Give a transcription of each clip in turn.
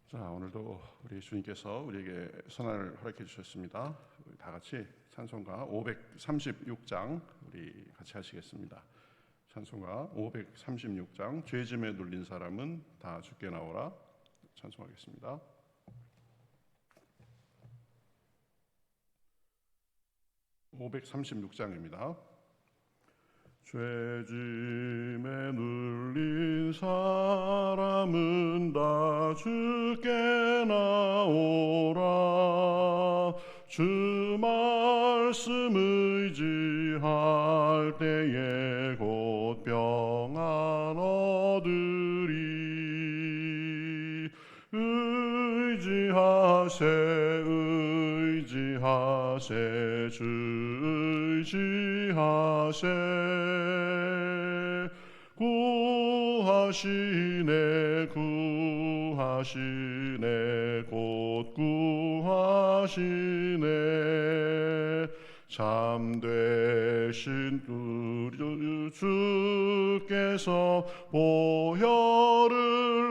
자, 오늘도 우리 주님께서 우리에게 선한을 허락해 주셨습니다. 우리 다 같이 찬송가 536장 우리 같이 하시겠습니다. 찬송가 536장 죄짐에 눌린 사람은 다 주께 나오라 찬송하겠습니다. 536장입니다. 죄짐에 눌린 사람은 다 주께 나오라. 주 말씀 의지할 때에 곧 평안 얻으리. 의지하세 주 의지하세. 구하시네 곧 구하시네. 참되신 우리 주께서 보혈을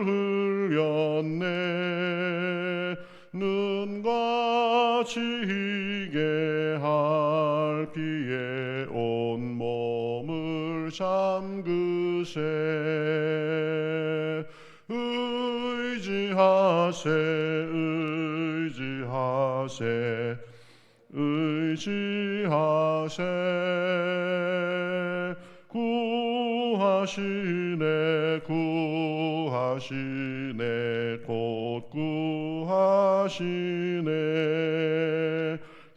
흘렸네. 눈과 지게 할 피에 온 몸을 잠그세. 의지하세. 구하시네 곧 구하시네.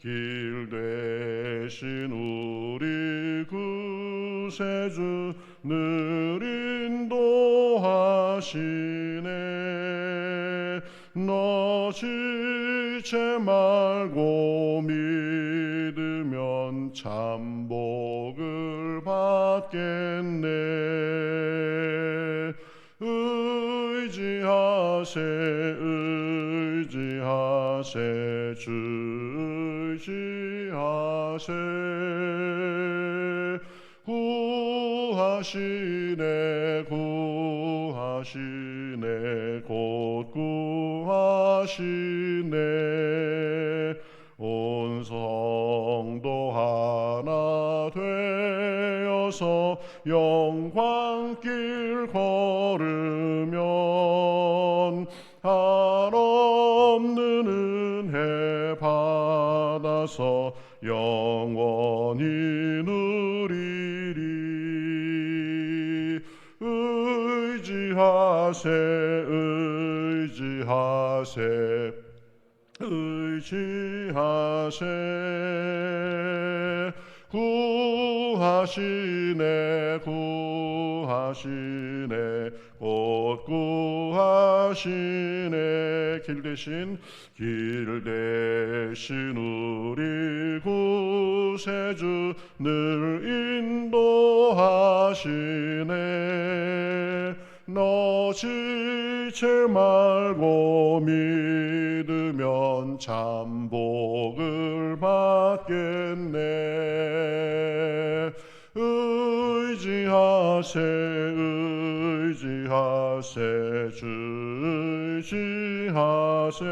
길 되신 우리 구세주 늘 인도하시네. 너 지체 말고 믿으면 참 복을 받겠네. 의지하세 주 의지하세. 구하시네 곧 구하시네. 온 성도 하나 되어서 영광길 걸으면 한없는 은혜 받아서 영원히 누리리. 의지하세. 구하시네 곧 구하시네. 길 대신 우리 구세주 늘 인도하시네. 너 지체 말고 믿으면 참 복을 받겠네. 의지하세 주 의지하세.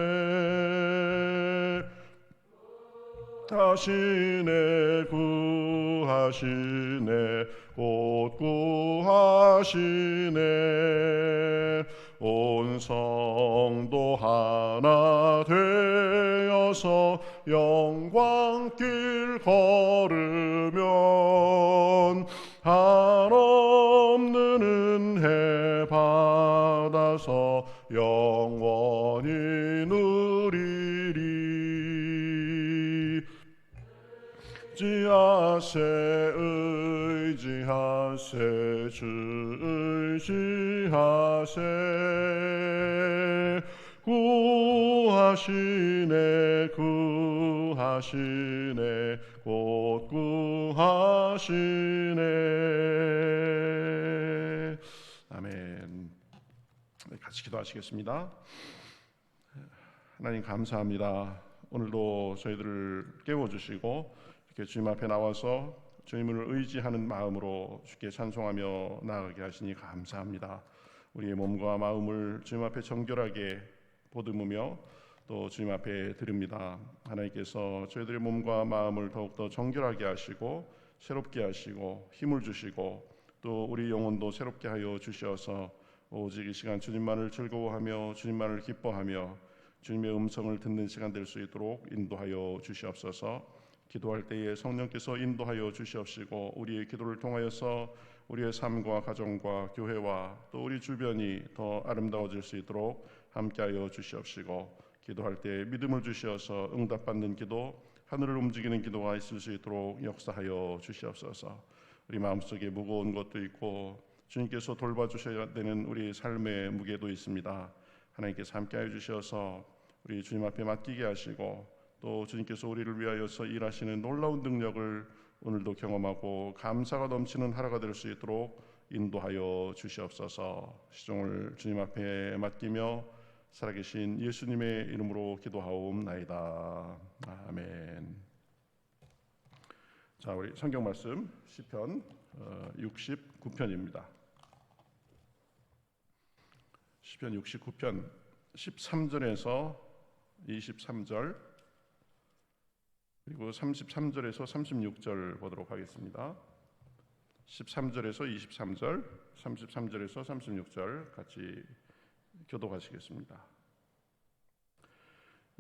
구하시네 곧 구하시네. 온 성도 하나 되어서 영광길 걸으면 한없는 은혜 받아서 영원히 누리리. 의지하세 주 의지하세. 구하시네 곧 구하시네. 아멘. 같이 기도하시겠습니다. 하나님 감사합니다. 오늘도 저희들을 깨워주시고 이렇게 주님 앞에 나와서 주님을 의지하는 마음으로 주께 찬송하며 나아가게 하시니 감사합니다. 우리의 몸과 마음을 주님 앞에 정결하게 보듬으며 또 주님 앞에 드립니다. 하나님께서 저희들의 몸과 마음을 더욱더 정결하게 하시고 새롭게 하시고 힘을 주시고 또 우리 영혼도 새롭게 하여 주셔서 오직 이 시간 주님만을 즐거워하며 주님만을 기뻐하며 주님의 음성을 듣는 시간 될 수 있도록 인도하여 주시옵소서. 기도할 때에 성령께서 인도하여 주시옵시고 우리의 기도를 통하여서 우리의 삶과 가정과 교회와 또 우리 주변이 더 아름다워질 수 있도록 함께하여 주시옵시고 기도할 때 믿음을 주시어서 응답받는 기도, 하늘을 움직이는 기도가 있을 수 있도록 역사하여 주시옵소서. 우리 마음속에 무거운 것도 있고 주님께서 돌봐주셔야 되는 우리 삶의 무게도 있습니다. 하나님께서 함께하여 주셔서 우리 주님 앞에 맡기게 하시고 또 주님께서 우리를 위하여서 일하시는 놀라운 능력을 오늘도 경험하고 감사가 넘치는 하루가 될 수 있도록 인도하여 주시옵소서. 시종을 주님 앞에 맡기며 살아계신 예수님의 이름으로 기도하옵나이다. 아멘. 자, 우리 성경 말씀 시편 69편입니다. 시편 69편 13절에서 23절 그리고 33절에서 36절 보도록 하겠습니다. 13절에서 23절, 33절에서 36절 같이 교독하시겠습니다.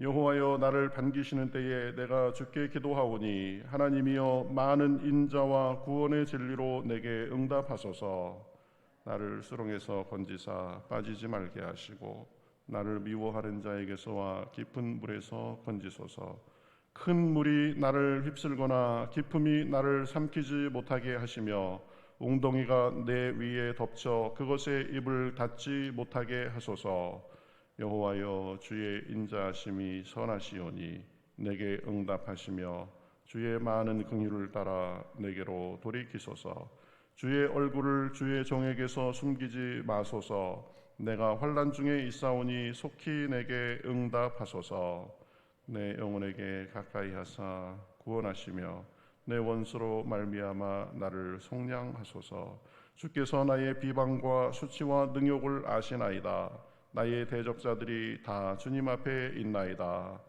여호와여 나를 반기시는 때에 내가 주께 기도하오니 하나님이여 많은 인자와 구원의 진리로 내게 응답하소서. 나를 수렁에서 건지사 빠지지 말게 하시고 나를 미워하는 자에게서와 깊은 물에서 건지소서. 큰 물이 나를 휩쓸거나 깊음이 나를 삼키지 못하게 하시며 웅덩이가 내 위에 덮쳐 그것에 입을 닫지 못하게 하소서. 여호와여 주의 인자하심이 선하시오니 내게 응답하시며 주의 많은 긍휼을 따라 내게로 돌이키소서. 주의 얼굴을 주의 종에게서 숨기지 마소서. 내가 환난 중에 있사오니 속히 내게 응답하소서. 내 영혼에게 가까이 하사 구원하시며 내 원수로 말미암아 나를 속량하소서. 주께서 나의 비방과 수치와 능욕을 아시나이다. 나의 대적자들이 다 주님 앞에 있나이다.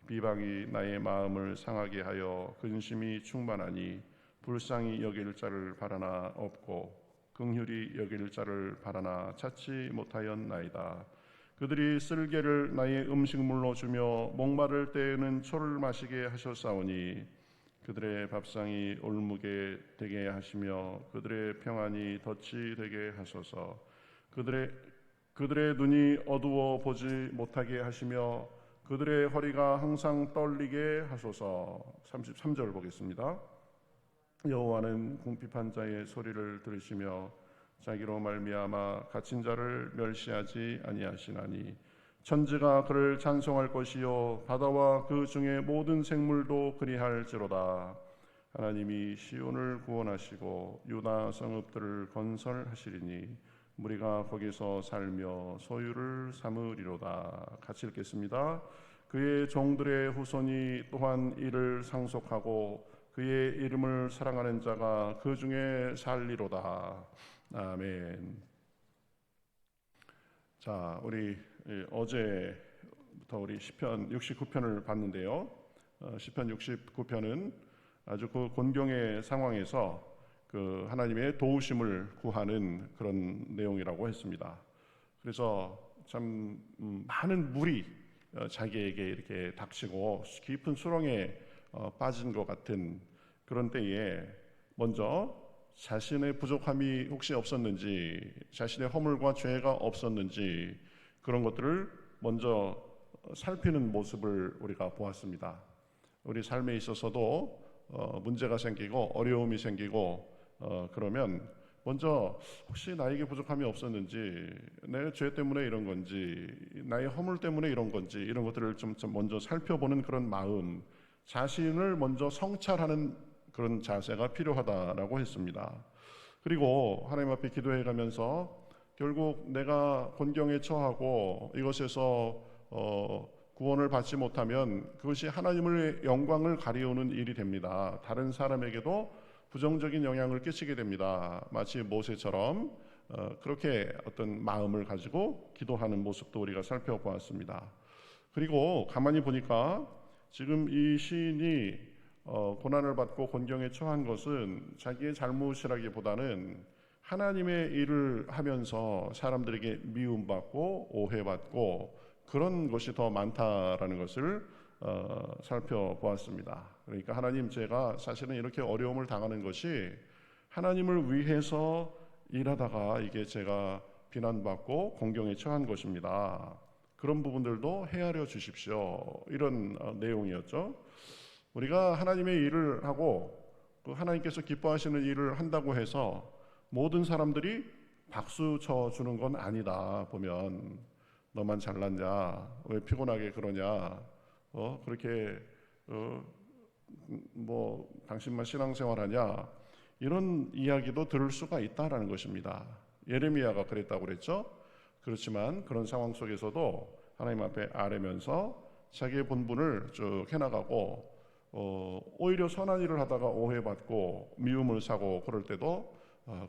비방이 나의 마음을 상하게 하여 근심이 충만하니 불쌍히 여길 자를 바라나 없고 긍휼히 여길 자를 바라나 찾지 못하였나이다. 그들이 쓸개를 나의 음식물로 주며 목마를 때에는 초를 마시게 하셨사오니 그들의 밥상이 올무게 되게 하시며 그들의 평안이 덫이 되게 하소서. 그들의 눈이 어두워 보지 못하게 하시며 그들의 허리가 항상 떨리게 하소서. 33절 보겠습니다. 여호와는 궁핍한 자의 소리를 들으시며 자기로 말미암아 갇힌 자를 멸시하지 아니하시나니 천지가 그를 찬송할 것이요 바다와 그 중에 모든 생물도 그리할지로다. 하나님이 시온을 구원하시고 유다 성읍들을 건설하시리니 무리가 거기서 살며 소유를 삼으리로다. 같이 읽겠습니다. 그의 종들의 후손이 또한 이를 상속하고 그의 이름을 사랑하는 자가 그 중에 살리로다. 아멘. 자, 우리 어제부터 우리 시편 69편을 봤는데요. 시편 69편은 아주 그 곤경의 상황에서 그 하나님의 도우심을 구하는 그런 내용이라고 했습니다. 그래서 참 많은 물이 자기에게 이렇게 닥치고 깊은 수렁에 빠진 것 같은 그런 때에 먼저 자신의 부족함이 혹시 없었는지, 자신의 허물과 죄가 없었는지 그런 것들을 먼저 살피는 모습을 우리가 보았습니다. 우리 삶에 있어서도 문제가 생기고 어려움이 생기고 그러면 먼저 혹시 나에게 부족함이 없었는지, 내 죄 때문에 이런 건지, 나의 허물 때문에 이런 건지, 이런 것들을 좀 먼저 살펴보는 그런 마음, 자신을 먼저 성찰하는 그런 자세가 필요하다라고 했습니다. 그리고 하나님 앞에 기도해 가면서 결국 내가 곤경에 처하고 이것에서 구원을 받지 못하면 그것이 하나님의 영광을 가리우는 일이 됩니다. 다른 사람에게도 부정적인 영향을 끼치게 됩니다. 마치 모세처럼 그렇게 어떤 마음을 가지고 기도하는 모습도 우리가 살펴보았습니다. 그리고 가만히 보니까 지금 이 시인이 고난을 받고 곤경에 처한 것은 자기의 잘못이라기보다는 하나님의 일을 하면서 사람들에게 미움받고 오해받고 그런 것이 더 많다라는 것을 살펴보았습니다. 그러니까 하나님, 제가 사실은 이렇게 어려움을 당하는 것이 하나님을 위해서 일하다가 이게 제가 비난받고 곤경에 처한 것입니다. 그런 부분들도 헤아려 주십시오. 이런 내용이었죠. 우리가 하나님의 일을 하고 그 하나님께서 기뻐하시는 일을 한다고 해서 모든 사람들이 박수 쳐주는 건 아니다. 보면 너만 잘났냐, 왜 피곤하게 그러냐, 그렇게 뭐 당신만 신앙생활하냐, 이런 이야기도 들을 수가 있다라는 것입니다. 예레미야가 그랬다고 그랬죠. 그렇지만 그런 상황 속에서도 하나님 앞에 아뢰면서 자기의 본분을 쭉 해나가고 오히려 선한 일을 하다가 오해받고 미움을 사고 그럴 때도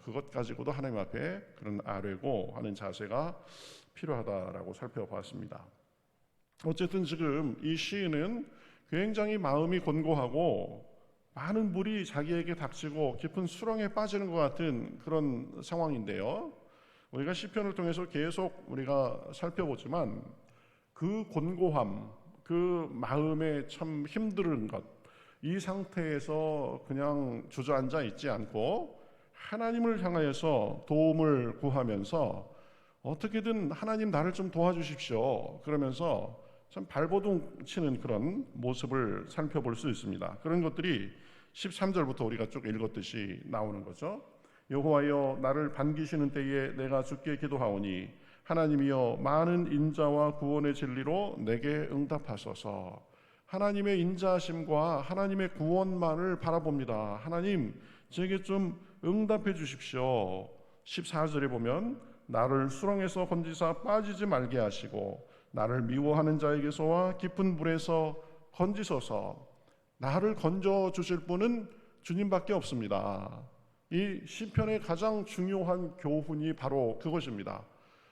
그것 가지고도 하나님 앞에 그런 아뢰고 하는 자세가 필요하다라고 살펴봤습니다. 어쨌든 지금 이 시인은 굉장히 마음이 곤고하고 많은 물이 자기에게 닥치고 깊은 수렁에 빠지는 것 같은 그런 상황인데요. 우리가 시편을 통해서 계속 우리가 살펴보지만 그 곤고함, 그 마음에 참 힘든 것, 이 상태에서 그냥 주저앉아 있지 않고 하나님을 향하여서 도움을 구하면서 어떻게든 하나님 나를 좀 도와주십시오. 그러면서 참 발버둥 치는 그런 모습을 살펴볼 수 있습니다. 그런 것들이 13절부터 우리가 쭉 읽었듯이 나오는 거죠. 여호와여, 나를 반기시는 때에 내가 주께 기도하오니 하나님이여, 많은 인자와 구원의 진리로 내게 응답하소서. 하나님의 인자하심과 하나님의 구원만을 바라봅니다. 하나님, 제게 좀 응답해 주십시오. 14절에 보면 나를 수렁에서 건지사 빠지지 말게 하시고 나를 미워하는 자에게서와 깊은 물에서 건지소서. 나를 건져 주실 분은 주님밖에 없습니다. 이 시편의 가장 중요한 교훈이 바로 그것입니다.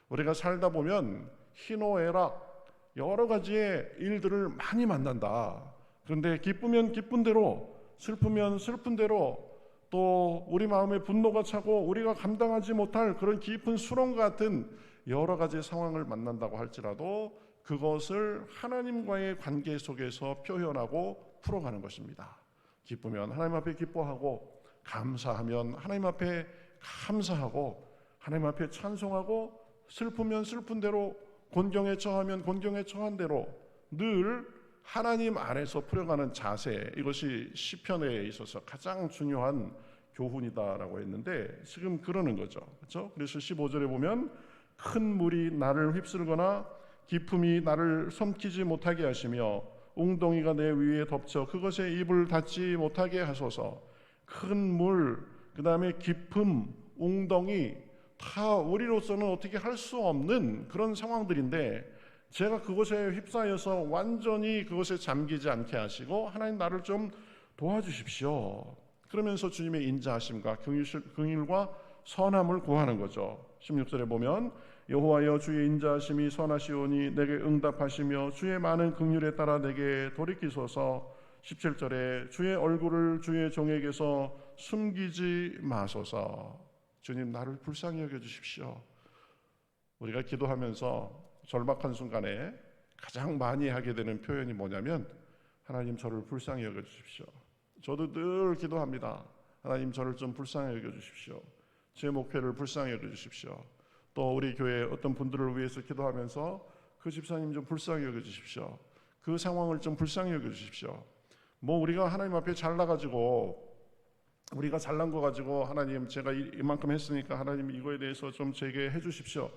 우리가 살다 보면 희노애락 여러 가지의 일들을 많이 만난다. 그런데 기쁘면 기쁜 대로, 슬프면 슬픈 대로, 또 우리 마음에 분노가 차고 우리가 감당하지 못할 그런 깊은 수렁 같은 여러 가지 상황을 만난다고 할지라도 그것을 하나님과의 관계 속에서 표현하고 풀어가는 것입니다. 기쁘면 하나님 앞에 기뻐하고, 감사하면 하나님 앞에 감사하고, 하나님 앞에 찬송하고, 슬프면 슬픈 대로, 곤경에 처하면 곤경에 처한 대로 늘 하나님 안에서 풀어가는 자세, 이것이 시편에 있어서 가장 중요한 교훈이다라고 했는데 지금 그러는 거죠. 그렇죠? 그래서 15절에 보면 큰 물이 나를 휩쓸거나 깊음이 나를 삼키지 못하게 하시며 웅덩이가 내 위에 덮쳐 그것에 입을 닫지 못하게 하소서. 큰 물, 그 다음에 깊음, 웅덩이, 다 우리로서는 어떻게 할 수 없는 그런 상황들인데 제가 그것에 휩싸여서 완전히 그것에 잠기지 않게 하시고 하나님 나를 좀 도와주십시오. 그러면서 주님의 인자하심과 긍휼과 선함을 구하는 거죠. 16절에 보면 여호와여, 주의 인자하심이 선하시오니 내게 응답하시며 주의 많은 긍휼에 따라 내게 돌이키소서. 17절에 주의 얼굴을 주의 종에게서 숨기지 마소서. 주님, 나를 불쌍히 여겨주십시오. 우리가 기도하면서 절박한 순간에 가장 많이 하게 되는 표현이 뭐냐면 하나님, 저를 불쌍히 여겨주십시오. 저도 늘 기도합니다. 하나님, 저를 좀 불쌍히 여겨주십시오. 제 목회를 불쌍히 여겨주십시오. 또 우리 교회 어떤 분들을 위해서 기도하면서 그 집사님 좀 불쌍히 여겨주십시오. 그 상황을 좀 불쌍히 여겨주십시오. 뭐 우리가 하나님 앞에 잘나가지고 우리가 잘난 거 가지고 하나님, 제가 이만큼 했으니까 하나님 이거에 대해서 좀 제게 해주십시오,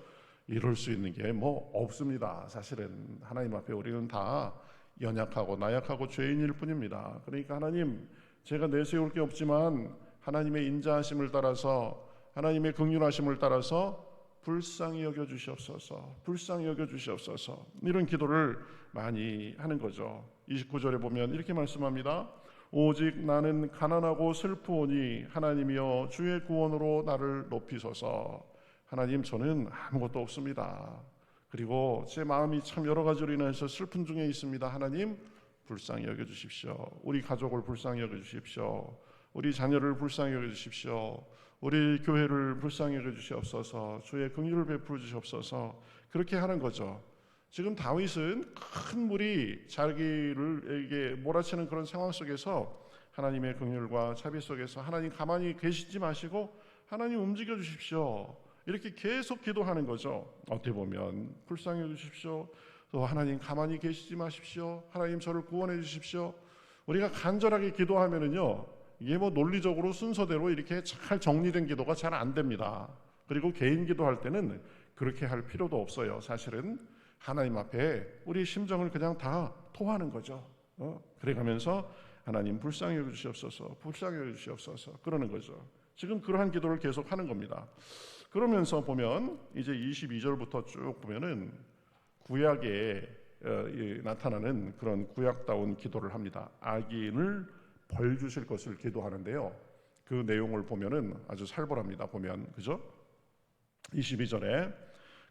이럴 수 있는 게 뭐 없습니다. 사실은 하나님 앞에 우리는 다 연약하고 나약하고 죄인일 뿐입니다. 그러니까 하나님, 제가 내세울 게 없지만 하나님의 인자하심을 따라서, 하나님의 긍휼하심을 따라서 불쌍히 여겨주시옵소서, 불쌍히 여겨주시옵소서, 이런 기도를 많이 하는 거죠. 29절에 보면 이렇게 말씀합니다. 오직 나는 가난하고 슬프오니 하나님이여, 주의 구원으로 나를 높이소서. 하나님, 저는 아무것도 없습니다. 그리고 제 마음이 참 여러 가지로 인해서 슬픈 중에 있습니다. 하나님, 불쌍히 여겨주십시오. 우리 가족을 불쌍히 여겨주십시오. 우리 자녀를 불쌍히 여겨주십시오. 우리 교회를 불쌍히 여겨주시옵소서. 주의 긍휼을 베풀어 주시옵소서. 그렇게 하는 거죠. 지금 다윗은 큰 물이 자기를 몰아치는 그런 상황 속에서 하나님의 긍휼과 자비 속에서 하나님 가만히 계시지 마시고 하나님 움직여 주십시오. 이렇게 계속 기도하는 거죠. 어떻게 보면 불쌍히 여겨주십시오. 또 하나님 가만히 계시지 마십시오. 하나님 저를 구원해 주십시오. 우리가 간절하게 기도하면은요, 이게 뭐 논리적으로 순서대로 이렇게 잘 정리된 기도가 잘 안 됩니다. 그리고 개인 기도할 때는 그렇게 할 필요도 없어요. 사실은 하나님 앞에 우리 심정을 그냥 다 토하는 거죠. 그래가면서 하나님 불쌍히 여겨주시옵소서, 불쌍히 여겨주시옵소서 그러는 거죠. 지금 그러한 기도를 계속 하는 겁니다. 그러면서 보면 이제 22절부터 쭉 보면은 구약에 나타나는 그런 구약다운 기도를 합니다. 악인을 벌 주실 것을 기도하는데요. 그 내용을 보면은 아주 살벌합니다. 보면 그죠? 22절에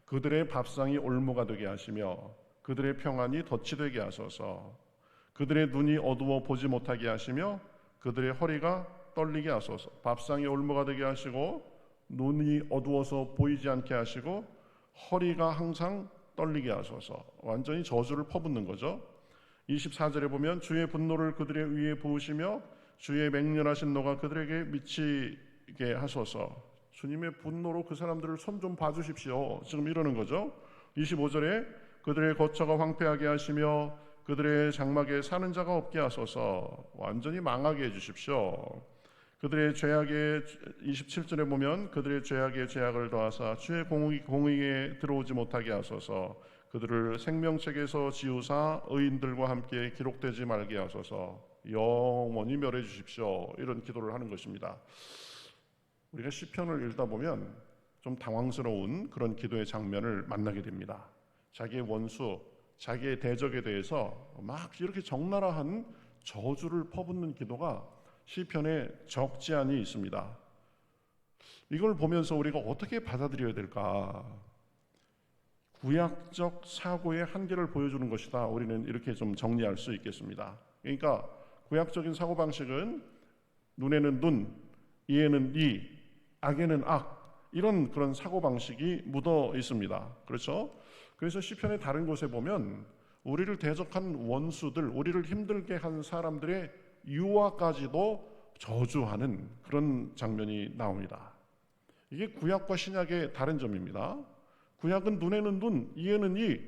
그들의 밥상이 올무가 되게 하시며 그들의 평안이 덫이 되게 하소서. 그들의 눈이 어두워 보지 못하게 하시며 그들의 허리가 떨리게 하소서. 밥상이 올무가 되게 하시고 눈이 어두워서 보이지 않게 하시고 허리가 항상 떨리게 하소서. 완전히 저주를 퍼붓는 거죠. 24절에 보면 주의 분노를 그들의 위에 부으시며 주의 맹렬하신 노가 그들에게 미치게 하소서. 주님의 분노로 그 사람들을 손 좀 봐주십시오. 지금 이러는 거죠. 25절에 그들의 거처가 황폐하게 하시며 그들의 장막에 사는 자가 없게 하소서. 완전히 망하게 해주십시오. 그들의 죄악에 27절에 보면 그들의 죄악에 죄악을 더하사 주의 공의에 들어오지 못하게 하소서. 그들을 생명책에서 지우사 의인들과 함께 기록되지 말게 하소서. 영원히 멸해 주십시오. 이런 기도를 하는 것입니다. 우리가 시편을 읽다 보면 좀 당황스러운 그런 기도의 장면을 만나게 됩니다. 자기의 원수, 자기의 대적에 대해서 막 이렇게 적나라한 저주를 퍼붓는 기도가 시편에 적지 않이 있습니다. 이걸 보면서 우리가 어떻게 받아들여야 될까? 구약적 사고의 한계를 보여주는 것이다. 우리는 이렇게 좀 정리할 수 있겠습니다. 그러니까 구약적인 사고방식은 눈에는 눈, 이에는 이, 악에는 악, 이런 그런 사고방식이 묻어 있습니다. 그렇죠? 그래서 시편의 다른 곳에 보면 우리를 대적한 원수들, 우리를 힘들게 한 사람들의 유아까지도 저주하는 그런 장면이 나옵니다. 이게 구약과 신약의 다른 점입니다. 구약은 눈에는 눈, 이에는 이,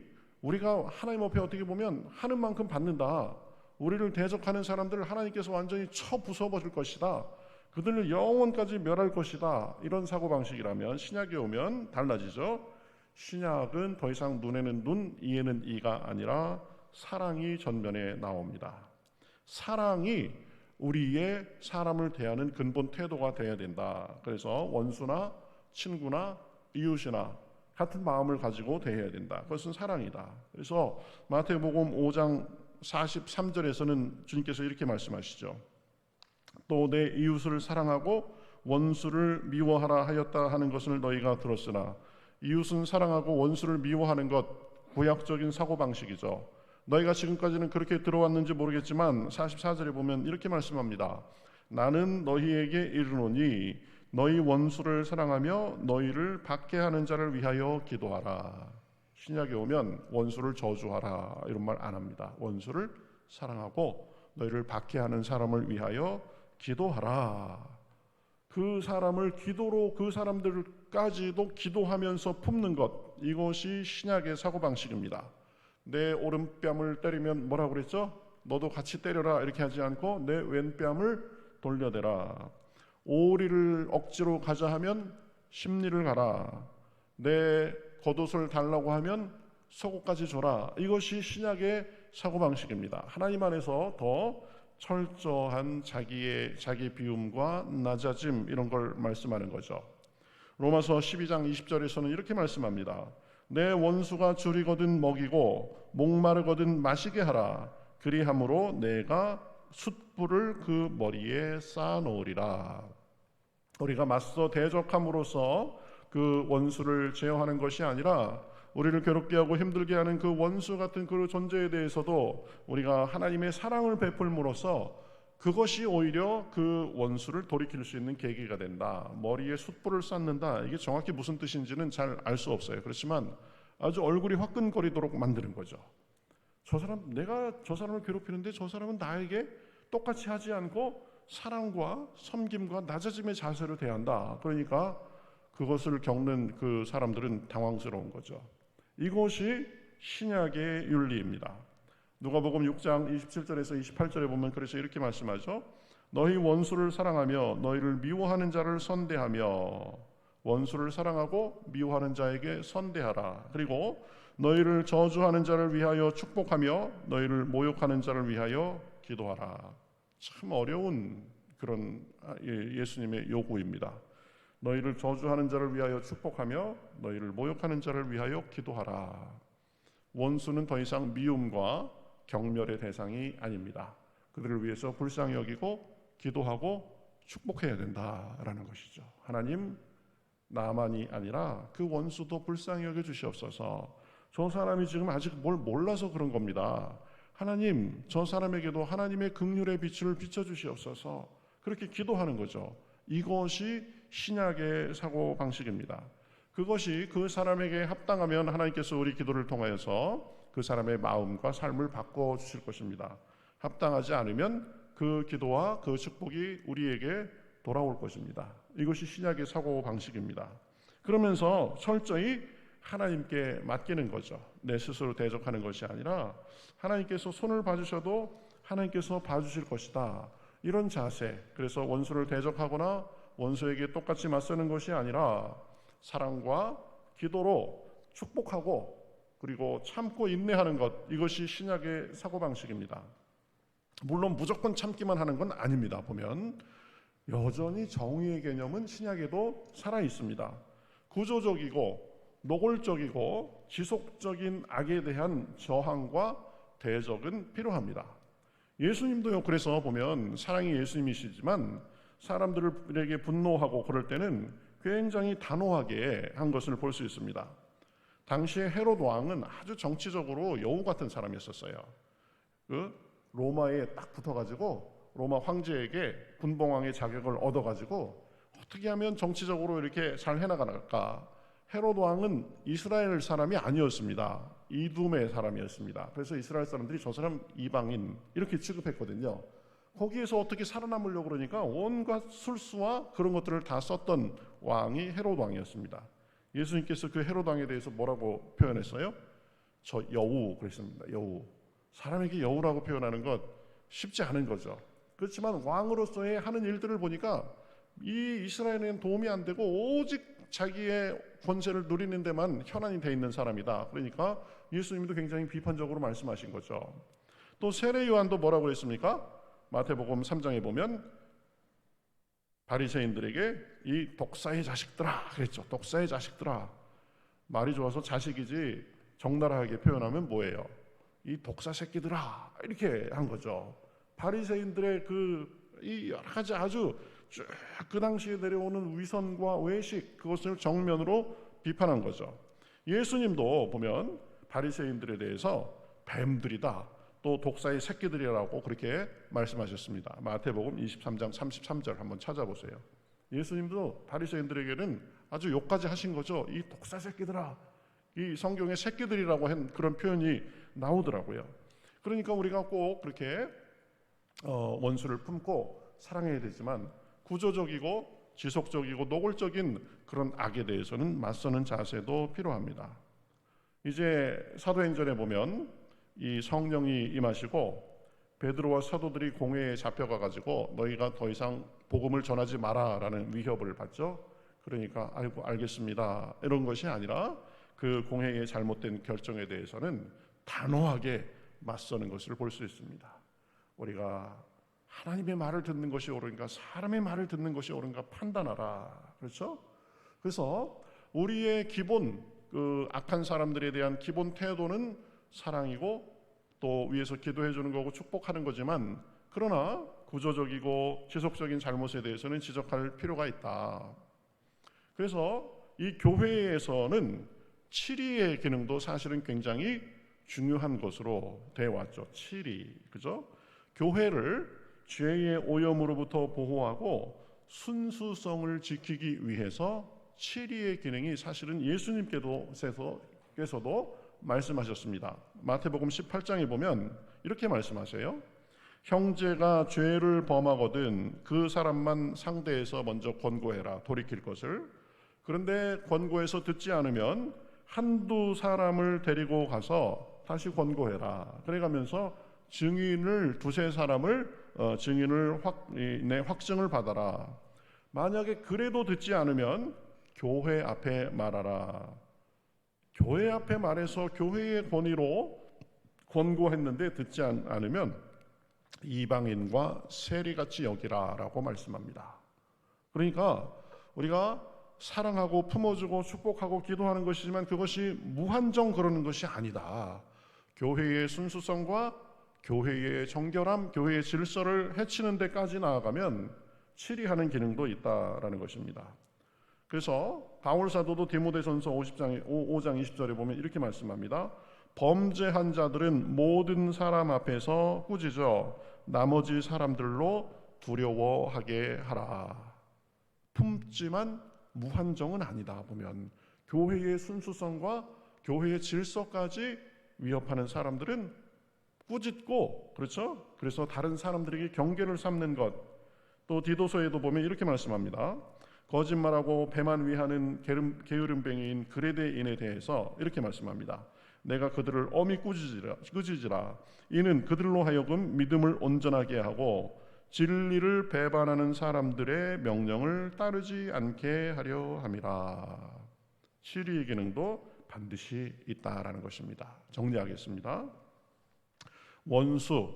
우리가 하나님 앞에 어떻게 보면 하는 만큼 받는다. 우리를 대적하는 사람들을 하나님께서 완전히 쳐 부숴버릴 것이다. 그들을 영원까지 멸할 것이다. 이런 사고방식이라면 신약에 오면 달라지죠. 신약은 더 이상 눈에는 눈, 이에는 이가 아니라 사랑이 전면에 나옵니다. 사랑이 우리의 사람을 대하는 근본 태도가 되어야 된다. 그래서 원수나 친구나 이웃이나 같은 마음을 가지고 대해야 된다. 그것은 사랑이다. 그래서 마태복음 5장 43절에서는 주님께서 이렇게 말씀하시죠. 또 내 이웃을 사랑하고 원수를 미워하라 하였다 하는 것을 너희가 들었으나 이웃은 사랑하고 원수를 미워하는 것 구약적인 사고방식이죠. 너희가 지금까지는 그렇게 들어왔는지 모르겠지만 44절에 보면 이렇게 말씀합니다. 나는 너희에게 이르노니 너희 원수를 사랑하며 너희를 박해하는 자를 위하여 기도하라. 신약에 오면 원수를 저주하라 이런 말 안 합니다. 원수를 사랑하고 너희를 박해하는 사람을 위하여 기도하라. 그 사람을 기도로 그 사람들까지도 기도하면서 품는 것, 이것이 신약의 사고방식입니다. 내 오른뺨을 때리면 뭐라고 그랬죠? 너도 같이 때려라 이렇게 하지 않고 내 왼뺨을 돌려대라. 오리를 억지로 가자 하면 십리를 가라. 내 겉옷을 달라고 하면 속옷까지 줘라. 이것이 신약의 사고방식입니다. 하나님 안에서 더 철저한 자기 비움과 낮아짐 이런 걸 말씀하는 거죠. 로마서 12장 20절에서는 이렇게 말씀합니다. 내 원수가 줄이거든 먹이고 목마르거든 마시게 하라. 그리함으로 내가 숯불을 그 머리에 쌓아놓으리라. 우리가 맞서 대적함으로써 그 원수를 제어하는 것이 아니라 우리를 괴롭게 하고 힘들게 하는 그 원수 같은 그 존재에 대해서도 우리가 하나님의 사랑을 베풀므로써 그것이 오히려 그 원수를 돌이킬 수 있는 계기가 된다. 머리에 숯불을 쌓는다. 이게 정확히 무슨 뜻인지는 잘 알 수 없어요. 그렇지만 아주 얼굴이 화끈거리도록 만드는 거죠. 내가 저 사람을 괴롭히는데 저 사람은 나에게 똑같이 하지 않고 사랑과 섬김과 낮아짐의 자세로 대한다. 그러니까 그것을 겪는 그 사람들은 당황스러운 거죠. 이것이 신약의 윤리입니다. 누가복음 6장 27절에서 28절에 보면 그래서 이렇게 말씀하죠. 너희 원수를 사랑하며 너희를 미워하는 자를 선대하며, 원수를 사랑하고 미워하는 자에게 선대하라. 그리고 너희를 저주하는 자를 위하여 축복하며 너희를 모욕하는 자를 위하여 기도하라. 참 어려운 그런 예수님의 요구입니다. 너희를 저주하는 자를 위하여 축복하며 너희를 모욕하는 자를 위하여 기도하라. 원수는 더 이상 미움과 경멸의 대상이 아닙니다. 그들을 위해서 불쌍히 여기고 기도하고 축복해야 된다라는 것이죠. 하나님, 나만이 아니라 그 원수도 불쌍히 여겨 주시옵소서. 저 사람이 지금 아직 뭘 몰라서 그런 겁니다. 하나님, 저 사람에게도 하나님의 긍휼의 빛을 비춰 주시옵소서. 그렇게 기도하는 거죠. 이것이 신약의 사고 방식입니다. 그것이 그 사람에게 합당하면 하나님께서 우리 기도를 통하여서 그 사람의 마음과 삶을 바꿔 주실 것입니다. 합당하지 않으면 그 기도와 그 축복이 우리에게 돌아올 것입니다. 이것이 신약의 사고 방식입니다. 그러면서 철저히 하나님께 맡기는 거죠. 내 스스로 대적하는 것이 아니라 하나님께서 손을 봐주셔도 하나님께서 봐주실 것이다. 이런 자세. 그래서 원수를 대적하거나 원수에게 똑같이 맞서는 것이 아니라 사랑과 기도로 축복하고 그리고 참고 인내하는 것, 이것이 신약의 사고방식입니다. 물론 무조건 참기만 하는 건 아닙니다. 보면 여전히 정의의 개념은 신약에도 살아 있습니다. 구조적이고 노골적이고 지속적인 악에 대한 저항과 대적은 필요합니다. 예수님도요. 그래서 보면 사랑이 예수님이시지만 사람들에게 분노하고 그럴 때는 굉장히 단호하게 한 것을 볼 수 있습니다. 당시에 헤롯 왕은 아주 정치적으로 여우 같은 사람이었어요. 로마에 딱 붙어가지고 로마 황제에게 군봉왕의 자격을 얻어가지고 어떻게 하면 정치적으로 이렇게 잘 해나갈까. 헤롯 왕은 이스라엘 사람이 아니었습니다. 이둠의 사람이었습니다. 그래서 이스라엘 사람들이 저 사람 이방인 이렇게 취급했거든요. 거기에서 어떻게 살아남으려고 그러니까 온갖 술수와 그런 것들을 다 썼던 왕이 헤롯 왕이었습니다. 예수님께서 그 헤롯 왕에 대해서 뭐라고 표현했어요? 저 여우 그랬습니다. 여우. 사람에게 여우라고 표현하는 것 쉽지 않은 거죠. 그렇지만 왕으로서의 하는 일들을 보니까 이 이스라엘에는 도움이 안 되고 오직 자기의 권세를 누리는 데만 현안이 돼 있는 사람이다. 그러니까 예수님도 굉장히 비판적으로 말씀하신 거죠. 또 세례 요한도 뭐라고 그랬습니까? 마태복음 3장에 보면 바리새인들에게 이 독사의 자식들아 그랬죠. 독사의 자식들아. 말이 좋아서 자식이지 적나라하게 표현하면 뭐예요? 이 독사 새끼들아 이렇게 한 거죠. 바리새인들의 이 여러 가지 아주 쭉 그 당시에 내려오는 위선과 외식, 그것을 정면으로 비판한 거죠. 예수님도 보면 바리새인들에 대해서 뱀들이다, 또 독사의 새끼들이라고 그렇게 말씀하셨습니다. 마태복음 23장 33절 한번 찾아보세요. 예수님도 바리새인들에게는 아주 욕까지 하신 거죠. 이 독사 새끼들아. 이 성경에 새끼들이라고 한 그런 표현이 나오더라고요. 그러니까 우리가 꼭 그렇게 원수를 품고 사랑해야 되지만 구조적이고 지속적이고 노골적인 그런 악에 대해서는 맞서는 자세도 필요합니다. 이제 사도행전에 보면 이 성령이 임하시고 베드로와 사도들이 공회에 잡혀가 가지고 너희가 더 이상 복음을 전하지 마라라는 위협을 받죠. 그러니까 아이고 알겠습니다 이런 것이 아니라 그 공회의 잘못된 결정에 대해서는 단호하게 맞서는 것을 볼 수 있습니다. 우리가 하나님의 말을 듣는 것이 옳은가 사람의 말을 듣는 것이 옳은가 판단하라. 그렇죠? 그래서 우리의 기본 악한 사람들에 대한 기본 태도는 사랑이고 또 위에서 기도해 주는 거고 축복하는 거지만 그러나 구조적이고 지속적인 잘못에 대해서는 지적할 필요가 있다. 그래서 이 교회에서는 치리의 기능도 사실은 굉장히 중요한 것으로 되어 왔죠. 치리, 그죠? 교회를 죄의 오염으로부터 보호하고 순수성을 지키기 위해서 치리의 기능이 사실은 예수님께서도 말씀하셨습니다. 마태복음 18장에 보면 이렇게 말씀하세요. 형제가 죄를 범하거든 그 사람만 상대해서 먼저 권고해라, 돌이킬 것을. 그런데 권고해서 듣지 않으면 한두 사람을 데리고 가서 다시 권고해라. 그래가면서 증인을 두세 사람을 증인을 확증을 받아라. 만약에 그래도 듣지 않으면 교회 앞에 말하라. 교회 앞에 말해서 교회의 권위로 권고했는데 듣지 않으면 이방인과 세리같이 여기라라고 말씀합니다. 그러니까 우리가 사랑하고 품어주고 축복하고 기도하는 것이지만 그것이 무한정 그러는 것이 아니다. 교회의 순수성과 교회의 정결함, 교회의 질서를 해치는 데까지 나아가면 치리하는 기능도 있다라는 것입니다. 그래서 바울 사도도 디모데전서 5장 20절에 보면 이렇게 말씀합니다. 범죄한 자들은 모든 사람 앞에서 꾸짖어 나머지 사람들로 두려워하게 하라. 품지만 무한정은 아니다. 보면 교회의 순수성과 교회의 질서까지 위협하는 사람들은 꾸짖고, 그렇죠? 그래서 다른 사람들에게 경계를 삼는 것. 또 디도서에도 보면 이렇게 말씀합니다. 거짓말하고 배만 위하는 게으름뱅이인 그레데인에 대해서 이렇게 말씀합니다. 내가 그들을 엄히 꾸짖으라. 이는 그들로 하여금 믿음을 온전하게 하고 진리를 배반하는 사람들의 명령을 따르지 않게 하려 함이라. 치리의 기능도 반드시 있다라는 것입니다. 정리하겠습니다. 원수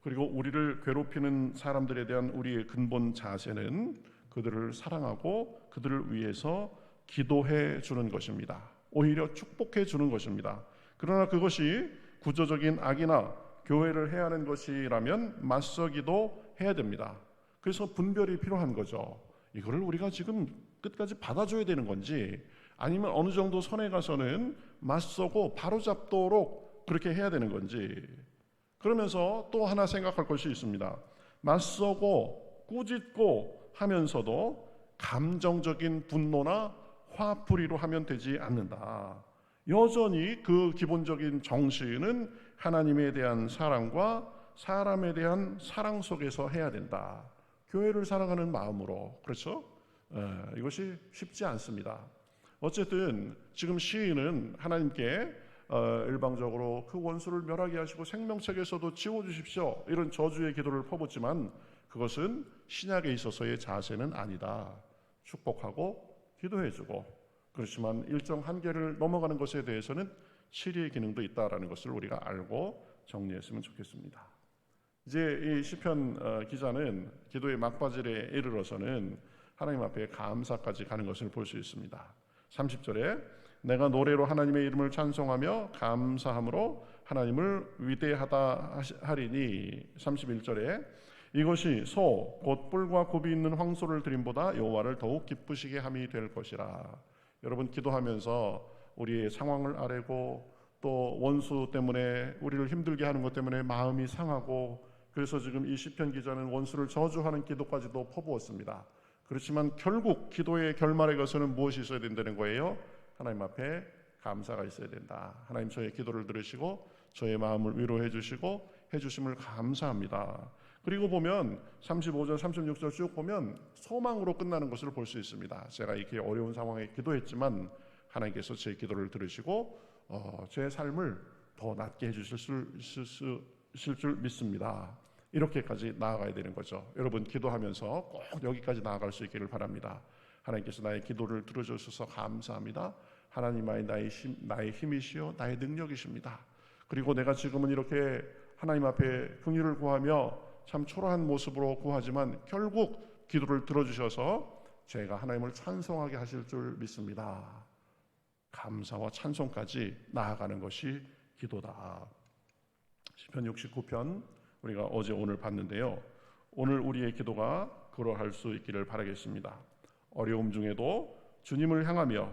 그리고 우리를 괴롭히는 사람들에 대한 우리의 근본 자세는 그들을 사랑하고 그들을 위해서 기도해 주는 것입니다. 오히려 축복해 주는 것입니다. 그러나 그것이 구조적인 악이나 교회를 해하는 것이라면 맞서기도 해야 됩니다. 그래서 분별이 필요한 거죠. 이거를 우리가 지금 끝까지 받아줘야 되는 건지 아니면 어느 정도 선에 가서는 맞서고 바로잡도록 그렇게 해야 되는 건지. 그러면서 또 하나 생각할 것이 있습니다. 맞서고 꾸짖고 하면서도 감정적인 분노나 화풀이로 하면 되지 않는다. 여전히 그 기본적인 정신은 하나님에 대한 사랑과 사람에 대한 사랑 속에서 해야 된다. 교회를 사랑하는 마음으로. 그렇죠? 이것이 쉽지 않습니다. 어쨌든 지금 시인은 하나님께 일방적으로 그 원수를 멸하게 하시고 생명책에서도 지워주십시오, 이런 저주의 기도를 퍼붓지만 그것은 신약에 있어서의 자세는 아니다. 축복하고 기도해주고, 그렇지만 일정 한계를 넘어가는 것에 대해서는 치리의 기능도 있다라는 것을 우리가 알고 정리했으면 좋겠습니다. 이제 이 시편 기자는 기도의 막바지에 이르러서는 하나님 앞에 감사까지 가는 것을 볼 수 있습니다. 30절에 내가 노래로 하나님의 이름을 찬송하며 감사함으로 하나님을 위대하다 하리니, 31절에 이것이 소 곧 뿔과 굽이 있는 황소를 드림보다 여호와를 더욱 기쁘시게 함이 될 것이라. 여러분, 기도하면서 우리의 상황을 아뢰고 또 원수 때문에 우리를 힘들게 하는 것 때문에 마음이 상하고, 그래서 지금 이 시편 기자는 원수를 저주하는 기도까지도 퍼부었습니다. 그렇지만 결국 기도의 결말에 가서는 무엇이 있어야 된다는 거예요? 하나님 앞에 감사가 있어야 된다. 하나님, 저의 기도를 들으시고 저의 마음을 위로해 주시고 해주심을 감사합니다. 그리고 보면 35절 36절 쭉 보면 소망으로 끝나는 것을 볼 수 있습니다. 제가 이렇게 어려운 상황에 기도했지만 하나님께서 제 기도를 들으시고 제 삶을 더 낫게 해주실 줄 믿습니다. 이렇게까지 나아가야 되는 거죠. 여러분, 기도하면서 꼭 여기까지 나아갈 수 있기를 바랍니다. 하나님께서 나의 기도를 들어주셔서 감사합니다. 하나님의 나의 힘이시요 나의 능력이십니다. 그리고 내가 지금은 이렇게 하나님 앞에 긍휼을 구하며 참 초라한 모습으로 구하지만 결국 기도를 들어주셔서 제가 하나님을 찬송하게 하실 줄 믿습니다. 감사와 찬송까지 나아가는 것이 기도다. 시편 69편 우리가 어제 오늘 봤는데요. 오늘 우리의 기도가 그러할 수 있기를 바라겠습니다. 어려움 중에도 주님을 향하며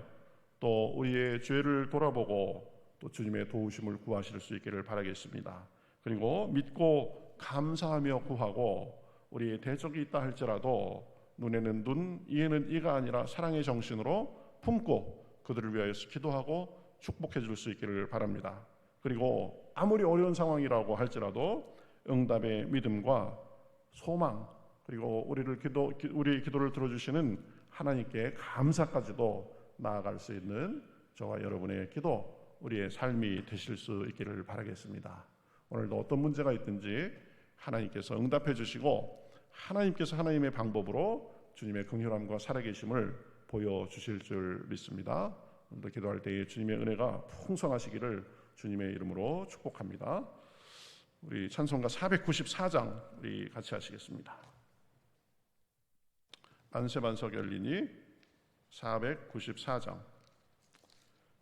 또 우리의 죄를 돌아보고 또 주님의 도우심을 구하실 수 있기를 바라겠습니다. 그리고 믿고 감사하며 구하고 우리의 대적이 있다 할지라도 눈에는 눈, 이에는 이가 아니라 사랑의 정신으로 품고 그들을 위하여서 기도하고 축복해 줄 수 있기를 바랍니다. 그리고 아무리 어려운 상황이라고 할지라도 응답의 믿음과 소망, 그리고 우리의 기도를 들어주시는 하나님께 감사까지도 나아갈 수 있는 저와 여러분의 기도, 우리의 삶이 되실 수 있기를 바라겠습니다. 오늘도 어떤 문제가 있든지 하나님께서 응답해 주시고 하나님께서 하나님의 방법으로 주님의 긍휼함과 살아계심을 보여주실 줄 믿습니다. 오늘도 기도할 때에 주님의 은혜가 풍성하시기를 주님의 이름으로 축복합니다. 우리 찬송가 494장 우리 같이 하시겠습니다. 안세반석 열리니 494장.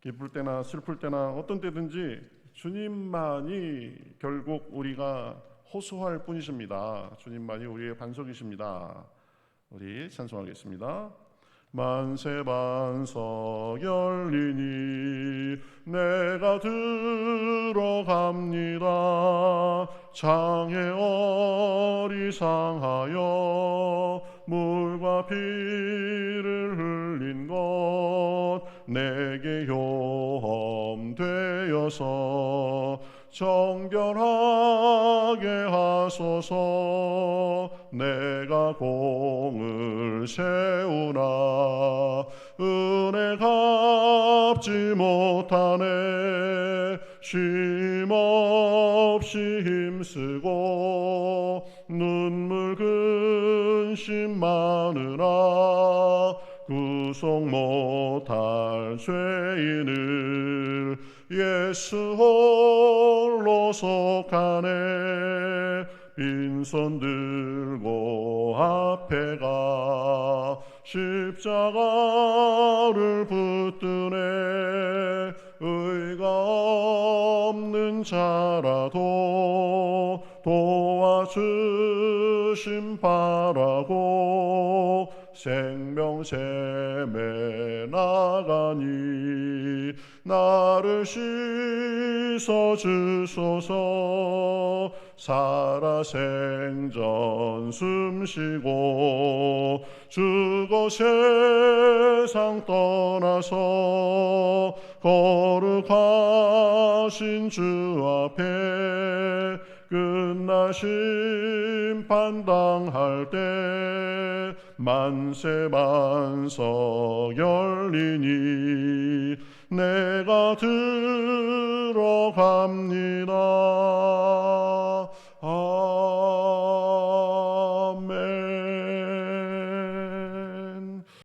기쁠 때나 슬플 때나 어떤 때든지 주님만이 결국 우리가 호소할 뿐이십니다. 주님만이 우리의 반석이십니다. 우리 찬송하겠습니다. 만세반석 열리니 내가 들어갑니다. 장애 어리상하여 물과 피를 흘린 것 내게 흉되어서 정결하게 하소서. 내가 공을 세우나 은혜 갚지 못하네. 쉼없이 힘쓰고 눈물 근심 많으나 구속 못할 죄인을 예수 홀로 속하네. 빈손 들고 앞에 가 십자가를 붙드네. 의가 없는 자라도 도와주심 바라고 생명샘에 나가니 나를 씻어주소서. 살아 생전 숨쉬고 죽어 세상 떠나서 거룩하신 주 앞에 끝나신 판당할 때 만세반석 열리니 내가 들어갑니다.